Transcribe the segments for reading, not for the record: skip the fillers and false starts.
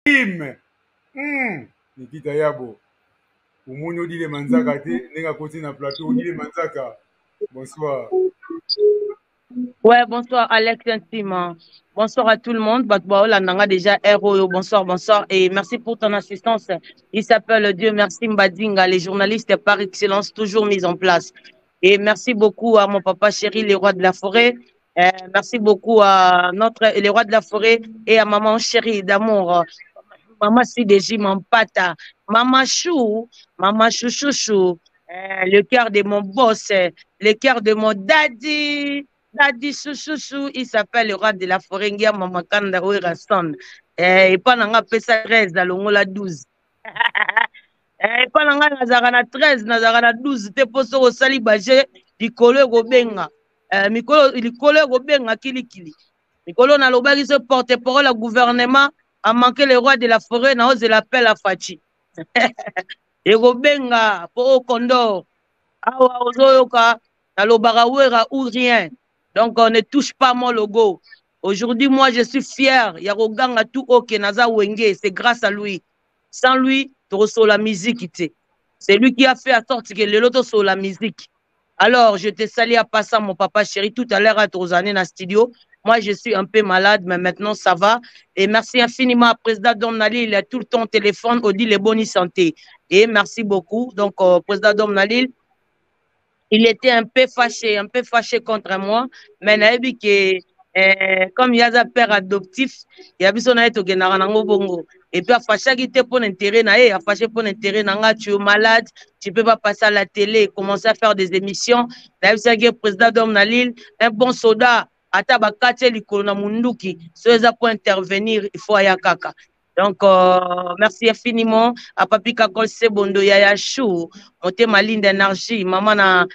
Kim. Nikita Yabo. Oumoni Odile Manzaka te, nenga koti na plateau Odile Manzaka. Bonsoir. Ouais, bonsoir Alex Intima. Bonsoir à tout le monde. Batbaola Nanga déjà héros. Bonsoir, bonsoir. Et merci pour ton assistance. Il s'appelle Dieu merci Mbadinga, les journalistes par excellence toujours mis en place. Et merci beaucoup à mon papa chéri, les rois de la forêt. Merci beaucoup à les rois de la forêt et à maman chérie d'amour. Maman Sideji Mampata, Maman Chou, Maman Chouchouchou, le cœur de mon boss, le cœur de mon daddy, daddy Chouchouchou, il s'appelle le roi de la forêt, Ngia Maman Kanda Ouerason. Et pas n'a pesa 13, dans l'ongola 12. Et pas n'a nazarana 13, nazarana 12, te poso au sali baje, likolo gobenga. Likolo gobenga kilikili. Likolo na lobaki se porte-parole au gouvernement, a manqué le roi de la forêt, na ose l'appel à Fachi. Et Robenga, pour Condor, Awa Ozoyoka, na Lobarawera ou rien. Donc on ne touche pas mon logo. Aujourd'hui, moi je suis fier. Yaroganga tout ok, Naza Wenge, c'est grâce à lui. Sans lui, tu reçois la musique. C'est lui qui a fait à sorte que les lotos sur la musique. Alors, je te salue à passant, mon papa chéri, tout à l'heure à Trozane dans le studio. Moi, je suis un peu malade, mais maintenant, ça va. Et merci infiniment à Président Domnali. Il a tout le temps au téléphone, on dit les bonnes santé. Et merci beaucoup. Donc, Président Domnali, il était un peu fâché contre moi. Mais il a dit que, comme il y a un père adoptif, il y a besoin d'être au bongo. Et puis, à fâché qui était pour l'intérêt, à fâché pour l'intérêt, tu es malade, tu ne peux pas passer à la télé et commencer à faire des émissions. Il y a besoin que Président Domnali, un bon soldat, Ataba Katia Likona Munduki, ceux pour intervenir, il faut aller à Kaka. Donc, merci infiniment à Papi Kakol Sebondo Yaya Chou, monter ma ligne d'énergie, maman,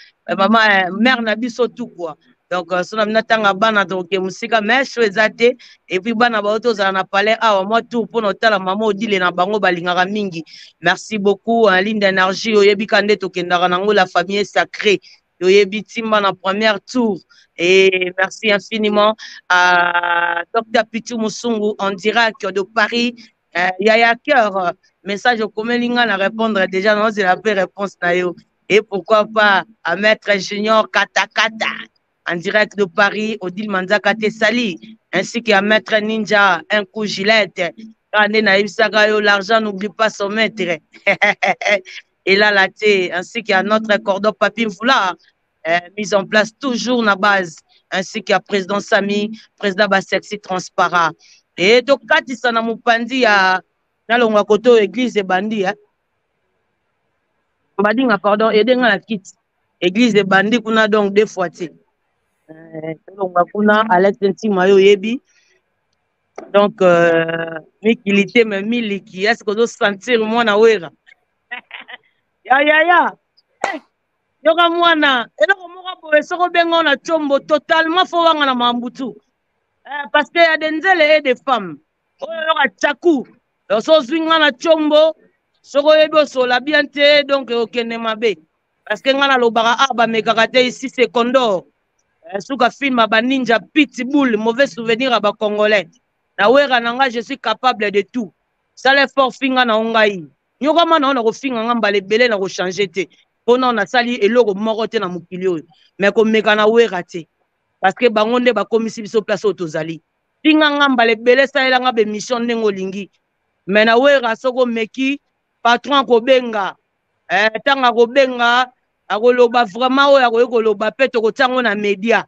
mère Nabiso tout quoi. Donc, son ami Natanga Bana, donc, Moussika, mais je suis et puis Bana Baoto, ça n'a pas l'air, moi tout, pour notre la maman, Odile, na bango, balingara mingi. Merci beaucoup, en ligne d'énergie, Oyebi Kande, Tokendaranango, la famille est sacrée. Oyebi Timba, na première tour. Et merci infiniment à Dr. Pichu Moussungu en direct de Paris. Yaya Cœur, message au Komelinga à répondre déjà, non, c'est la paix réponse. Et pourquoi pas à Maître Junior Katakata en direct de Paris, Odile Manzaka Tessali, ainsi qu'à Maître Ninja, un coup Gillette. L'argent n'oublie pas son maître. Et là, la thé, ainsi qu'à notre cordon Papi Foulard. Mise en place toujours na base, ainsi qu'à président Sami, président Basexi transparent. Et donc, quand il s'en a moupandi à Nalonga Koto, église de Bandi, Badinga, pardon, et dans la kit, église de Bandi, qu'on a donc deux fois. Nalonga Kuna, Alex Ntimayo Yebi. Donc, Mikilité, mais Miliki, est-ce que vous sentir moi na wera? Ya. Yoka mwana, eloko moko boye soko benga na chombo totalement fo wanga na mambutu. Parce que y a des nzele et des femmes. Oyo yoka tchakou. So zwinga na chombo, soko yebi so la bien te donc okende mabe. Parce que ngana lobaka aba mekaka te ici c'est Condor. Souka film ba ninja pitbull, mauvais souvenir à ba congolais. Na wera nanga je suis capable de tout. Ça l'effort finga na ongai. Yoka mana na ko finga ngamba lebele na ko changer te. On a sali eloko moko te na mokili oyo mais komeka na wera te parce que bango nde bakomisi biso place oyo tozali tinga ngamba lebele salelanga bemission ndenge olingi mais na wera soko meki patron akobenga ntango akobenga akoloba vraiment oyo akoki koloba mpe tokotiango na média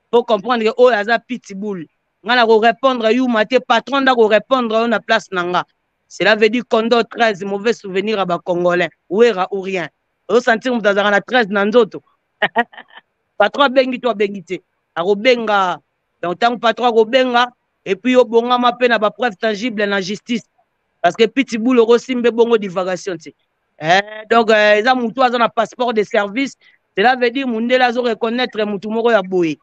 pour comprendre que oyo aza pitbull nga na korépondre yuma te patron nda korépondre oyo na place na nga cela veut dire Condor 13 mauvais souvenir à bacongolais wera ou rien au sentir mutazaka na 13 na nzoto patron bengi to bengi te akobenga donc tant patron akobenga et puis obongama pe na ba preuve tangible na justice parce que pitbull osimbe bongo divagation te donc eza mutu aza na passeport de service cela veut dire mundela azo reconnaître mutu moko ya boye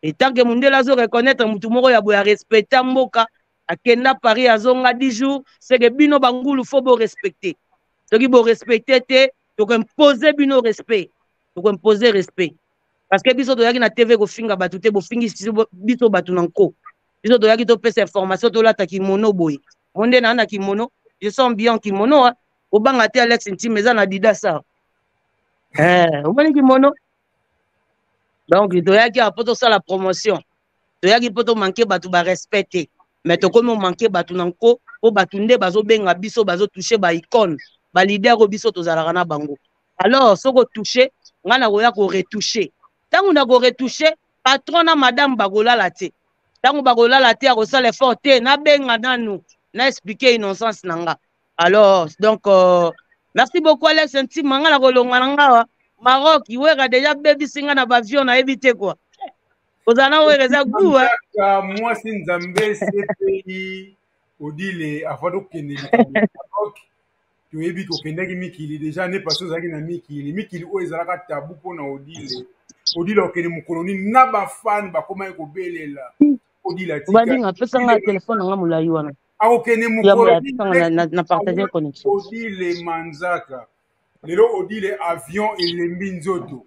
et tant que mundela azo reconnaître mutu moko ya boye respecter mboka akenda Paris azonga 10 jours c'est que bino bangulu faut bo respecter ce qui bo respecter te donc imposer bino respect donc imposer respect parce que biso toyaki na TV ko finga batu te bo fingi biso batu nanko biso toyaki to pesa information to lata ki mono boy monde na kimono, je sens bien kimono, au banga te Alex Intime, ça na Dida ça. Au banga kimono. Donc, il doit y avoir ça la promotion. Il doit y avoir manquer batu ba respecter. Mais to comme manquer batu nanko, po batu nde bazo benga biso bazo toucher ba icône, ba leader o biso to zalaka na bango. Alors, ce ko toucher, ngana ko ya ko retoucher. Tant on a ko retoucher, patron na madame bagola la te. Tant on bagola la te a ko sala effort te na benga nanu, na expliquer innocence nanga. Alors, donc merci beaucoup Alex Intime, ngana ko longa nanga. Maroc, il y a déjà baby singa na avion na éviter quoi. Vous en avez raison goût hein. Moi c'est Nzambe CPI Odile afado kende Maroc. Tu évite au kende ki mikili déjà n'est pas chose na mikili o ezalaka tabu pona Odile. Odile o kende mukoloni na ba fan ba koma ko belela. Odile tika. Ba dinga pesa nga téléphone nga mulayi wana. A o kende mukoloni na partager connexion. Odile Manzaka. Lelo Odile avion et Lembinzoto.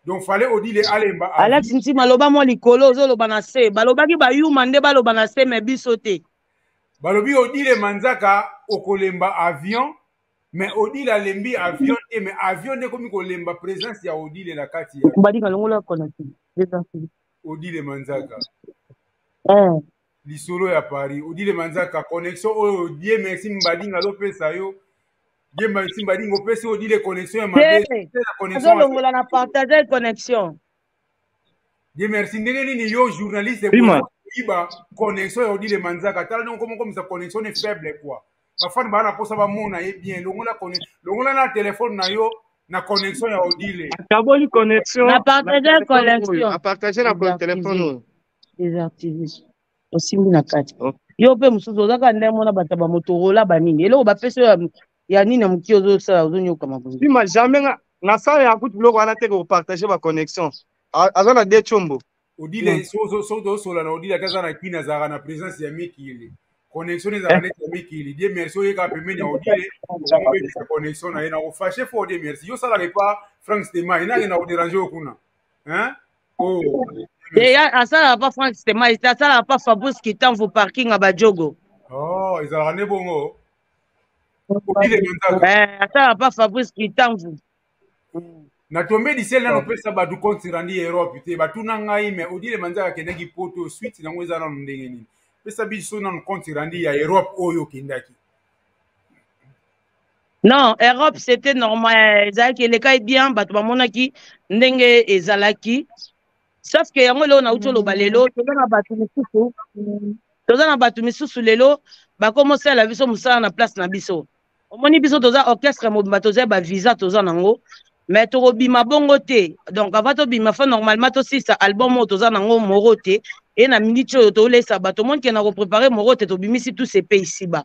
Donc fallait Odile alemba. Alex Intime aloba mo likolo zo loba na se. Baloba ki ba yuma nde baloba na se me bisote. Balobi Odile Manzaka okolemba avion mais Odile alembi avion et mais avion ne komi kolemba présence ya Odile la kati ya. Mbadi kalongola connexion. Odile Manzaka. Lisolo ya Paris. Odile Manzaka connexion oh Dieu merci Mbadi ngalopesa yo. Dieu merci Mbadi ngopesa Odile connexion ya mabe. Connexion longola na partager connexion. Dieu merci ndenge nini yo journaliste iba connexion ya Odile Manzaka tala non comme sa connexion est faible quoi. Ba fan ba na posa ba mona e bien longola na téléphone na yo na connexion ya Odile. Kaboli connexion. Na partager connexion. A partager na téléphone. Désactiver. Osimbi na kati. Yo pe mususu ozaka ndemo na bataba motorola banini. Eloko ba pesa ya nini na mukio zo sala ozonyoka mabuzi. Bima jamais na sala ya kutu bloko wana te ko partager ba connexion. Azana de chombo. Odile so sola na Odile kaza na kina za na présence ya Mikili. Connexion za na Mikili. Dieu merci oye ka pemeni ya Odile. On connexion na ina o fâché fort Dieu merci. Yo sala pas Frank Stema ina na o déranger okuna. Hein? Oh. Et ça pas Frank Stema, ça pas Fabrice qui t'en au parking à Badjogo. Oh, ils ont ramené bongo. Odile Manzaka. Ça pas Fabrice qui t'en vous. Na tombe di sel na no pesa ba du compte randi Europe te ba tuna ngai me Odile Manzaka kendaki poto suite na ngweza na ndenge nini. Pesa biso na compte randi ya Europe oyo kendaki. Non, Europe c'était normal. Ezalaki le kai bien bato bamonaki ndenge ezalaki. Sauf que yango lelo na uto lo balelo toza na batu misusu lelo ba commencer la biso musala na place na biso. Omoni biso toza orchestre mo bato za ba visa toza nango. Mais to bima bongo te. Donc avant to bima fa normalement to si sa album mo toza nango morote et na minute to lesa bato monde qui na ko préparer morote to bimisi tous ces pays ici bas.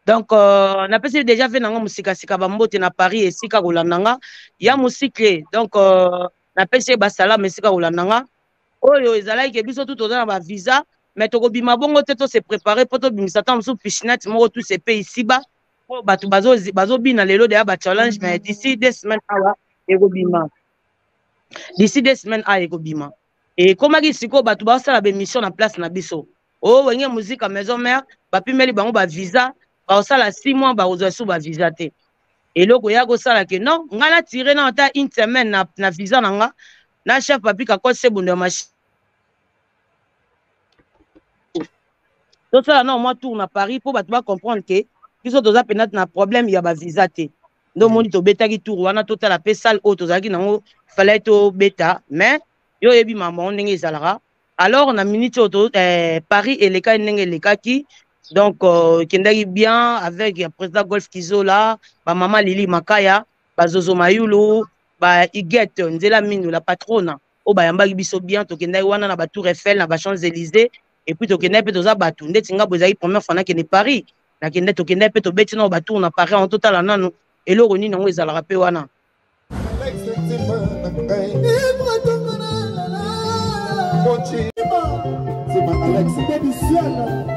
Donc on a déjà fait nango musika sika ba mbote na Paris et sika kolandanga ya musike. Donc na pese ba salam sika kolandanga. Oyo ezalaki ke biso tout toza na ba visa mais to bima bongo te to se préparer pour to bimisa tam sou piscinette mo tous ces pays ici bas. Po bato bazo bina lelo de ba challenge mais d'ici 2 semaines awa ekobima. D'ici 2 semaines a ekobima. Et comme aki siko bato ba sala ba mission na place na biso. Oh wenge musique à maison mère ba pimeli bango ba visa ba sala 6 mois ba ozwa sou ba visa te. Et loko ya ko sala ke non ngala tirer na ta une semaine na visa nanga na chef papi ka ko se bondo machine. Donc ça non moi tourne à Paris pour bato ba comprendre que biso toza penat na problème ya ba visa te. Ndo moni to beta ki tour wana tota la pe salle auto zaki nango fallait to beta mais yo yebi maman ndenge ezalaka. Alors on a minute auto Paris et les cas ndenge les cas qui donc kendaki bien avec le président Golf Kizola, ba maman Lili Makaya, ba Zozo Mayulu, ba Iguette Nzela Minu la patronne o ba yambaki biso bien to kendaki wana na ba Tour Eiffel na ba Champs-Élysées et puis to kendaki pe toza batu ndeti nga bozaki première fois na kende Paris na kendaki to kendaki pe to beti na ba tour na Paris en total la nanu eloko nini nango ezalaka pe wana. Alex,